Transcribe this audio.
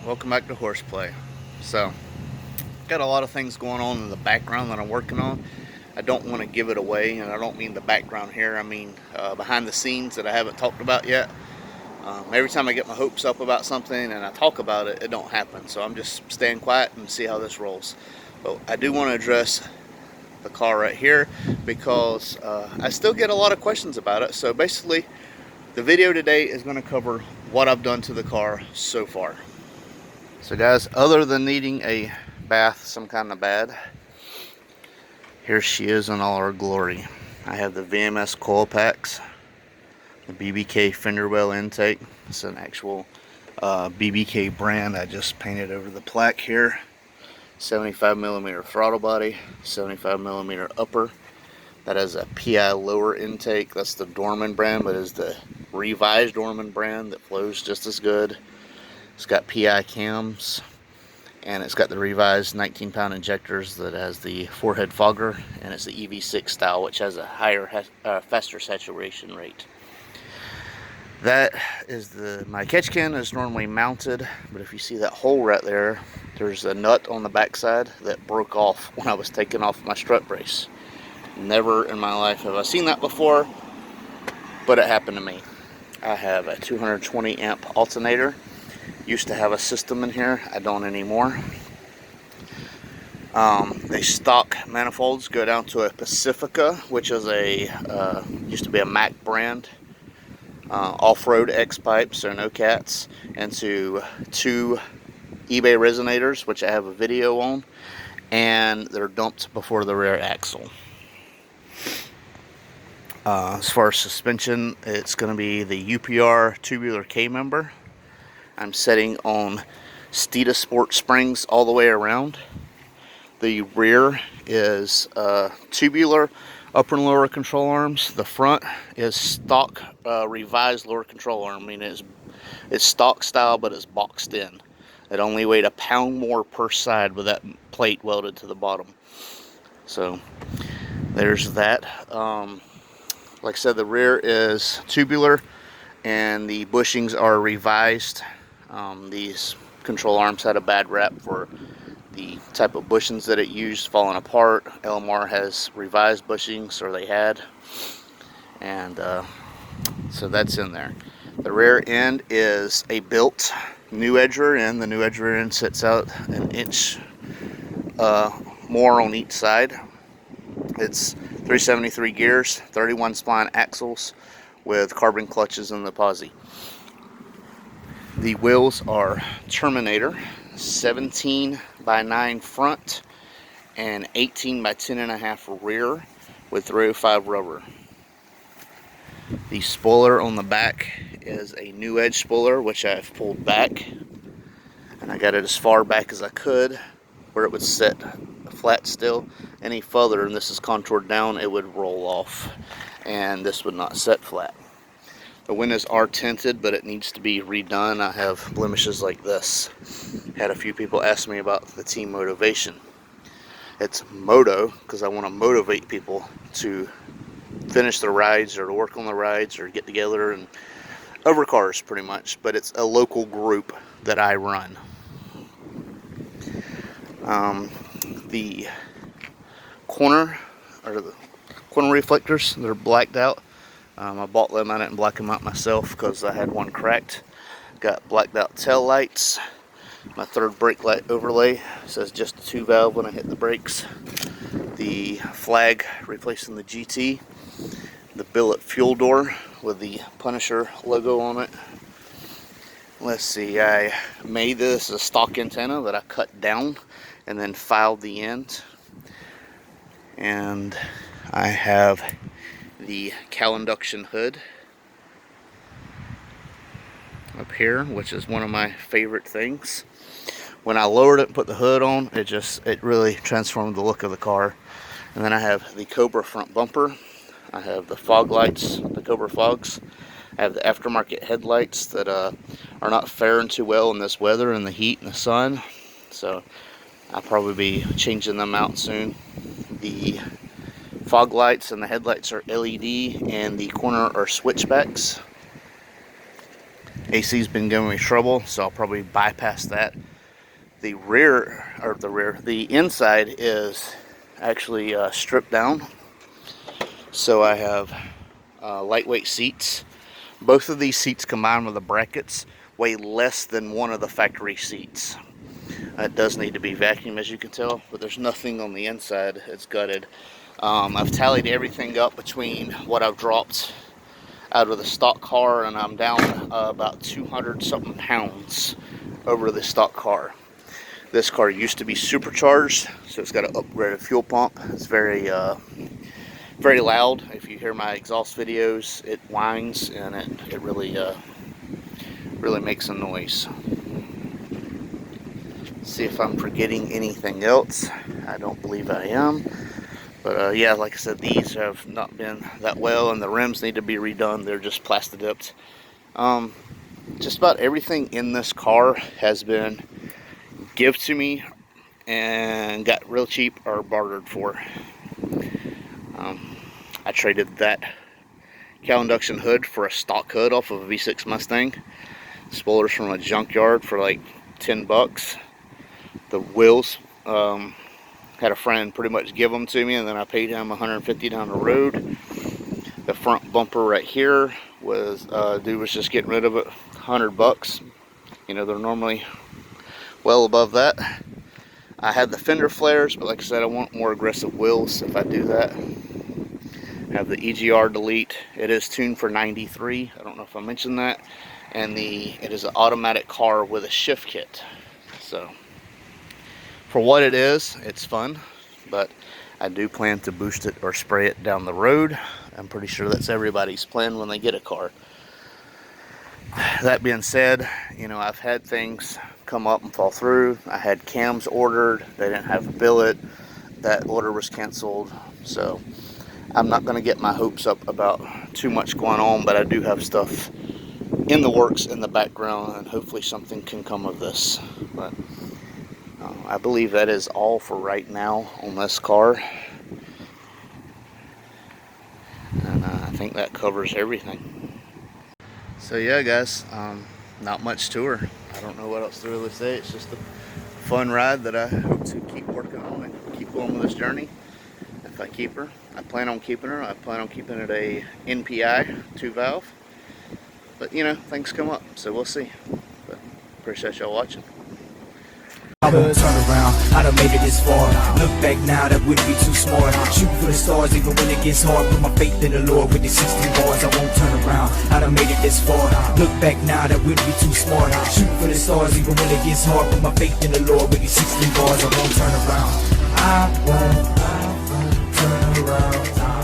welcome back to Horseplay. So, got a lot of things going on in the background that I'm working on. I don't want to give it away, and I don't mean the background here, I mean behind the scenes that I haven't talked about yet. Every time I get my hopes up about something and I talk about it, it don't happen. So I'm just staying quiet and see how this rolls. But I do want to address the car right here because I still get a lot of questions about it. So basically, the video today is going to cover what I've done to the car so far. So guys, other than needing a bath some kind of bad, here she is in all her glory. I have the VMS coil packs, the BBK fender well intake. It's an actual BBK brand. I just painted over the plaque here. 75mm throttle body, 75mm upper. That has a PI lower intake. That's the Dorman brand, but it's the revised Dorman brand that flows just as good. It's got PI cams, and it's got the revised 19-pound injectors that has the forehead fogger, and it's the EV6 style, which has a higher, faster saturation rate. That is my catch can is normally mounted, but if you see that hole right there, there's a nut on the backside that broke off when I was taking off my strut brace. Never in my life have I seen that before, but it happened to me. I have a 220 amp alternator. Used to have a system in here, I don't anymore. The stock manifolds go down to a Pacifica, which is used to be a Mac brand. Off-road X pipes, or no cats, and to two eBay resonators, which I have a video on, and they're dumped before the rear axle. As far as suspension, it's going to be the UPR tubular K-member. I'm setting on Steeda Sport springs all the way around. The rear is tubular upper and lower control arms. The front is stock revised lower control arm. I mean, it's stock style, but it's boxed in. It only weighed a pound more per side with that plate welded to the bottom. So there's that. Like I said, the rear is tubular, and the bushings are revised. These control arms had a bad rap for the type of bushings that it used falling apart. LMR has revised bushings, or they had, and so that's in there. The rear end is a built new edge rear end. The new edge rear end sits out an inch more on each side. It's 373 gears, 31 spline axles with carbon clutches in the posi. The wheels are Terminator, 17x9 front and 18x10.5 rear with 305 rubber. The spoiler on the back is a new edge spoiler, which I've pulled back, and I got it as far back as I could where it would sit flat still. Any further, and this is contoured down, it would roll off, and this would not set flat. The windows are tinted, but it needs to be redone. I have blemishes like this. Had a few people ask me about the team motivation. It's moto because I want to motivate people to finish the rides, or to work on the rides, or get together and over cars pretty much. But it's a local group that I run. The corner, or the Quinn Reflectors, they're blacked out. I bought them. I didn't black them out myself because I had one cracked. Got blacked out tail lights. My third brake light overlay says just a 2 valve when I hit the brakes. The flag replacing the GT. The billet fuel door with the Punisher logo on it. Let's see, I made this a stock antenna that I cut down and then filed the end. And I have the cowl induction hood up here, which is one of my favorite things. When I lowered it and put the hood on, it really transformed the look of the car. And then I have the Cobra front bumper. I have the fog lights, the Cobra fogs. I have the aftermarket headlights that are not faring too well in this weather and the heat and the sun, so I'll probably be changing them out soon. The fog lights and the headlights are LED, and the corner are switchbacks. AC's been giving me trouble, so I'll probably bypass that. The inside is actually stripped down. So I have lightweight seats. Both of these seats combined with the brackets weigh less than one of the factory seats. It does need to be vacuumed, as you can tell, but there's nothing on the inside. It's gutted. I've tallied everything up between what I've dropped out of the stock car, and I'm down about 200 something pounds over the stock car. This car used to be supercharged, so it's got an upgraded fuel pump. It's very loud. If you hear my exhaust videos, it whines and it really makes a noise. See if I'm forgetting anything else. I don't believe I am. But yeah, like I said, these have not been that well, and the rims need to be redone. They're just plastic dipped. Just about everything in this car has been given to me and got real cheap or bartered for. I traded that cow induction hood for a stock hood off of a V6 Mustang. Spoilers from a junkyard for like 10 bucks. The wheels, had a friend pretty much give them to me, and then I paid him $150 down the road. The front bumper right here was, dude was just getting rid of it, 100 bucks. You know, they're normally well above that. I had the fender flares, but like I said, I want more aggressive wheels if I do that. I have the Egr Delete. It is tuned for 93. I don't know if I mentioned that. And it is an automatic car with a shift kit. So for what it is, it's fun, but I do plan to boost it or spray it down the road. I'm pretty sure that's everybody's plan when they get a car. That being said, you know, I've had things come up and fall through. I had cams ordered. They didn't have a billet. That order was canceled. So I'm not going to get my hopes up about too much going on, but I do have stuff in the works in the background, and hopefully something can come of this. But I believe that is all for right now on this car, and I think that covers everything. So yeah, guys, not much to her. I don't know what else to really say. It's just a fun ride that I hope to keep working on and keep going with this journey. If I keep her, I plan on keeping her. I plan on keeping it a NPI 2-valve, but you know, things come up, so we'll see. But appreciate y'all watching. I won't turn around, I done made it this far. Look back now, that wouldn't be too smart. Shoot for the stars even when it gets hard. Put my faith in the Lord with these 16 bars. I won't turn around, I done made it this far. Look back now, that wouldn't be too smart. Shoot for the stars even when it gets hard. Put my faith in the Lord with these 16 bars. I won't turn around, I won't turn around.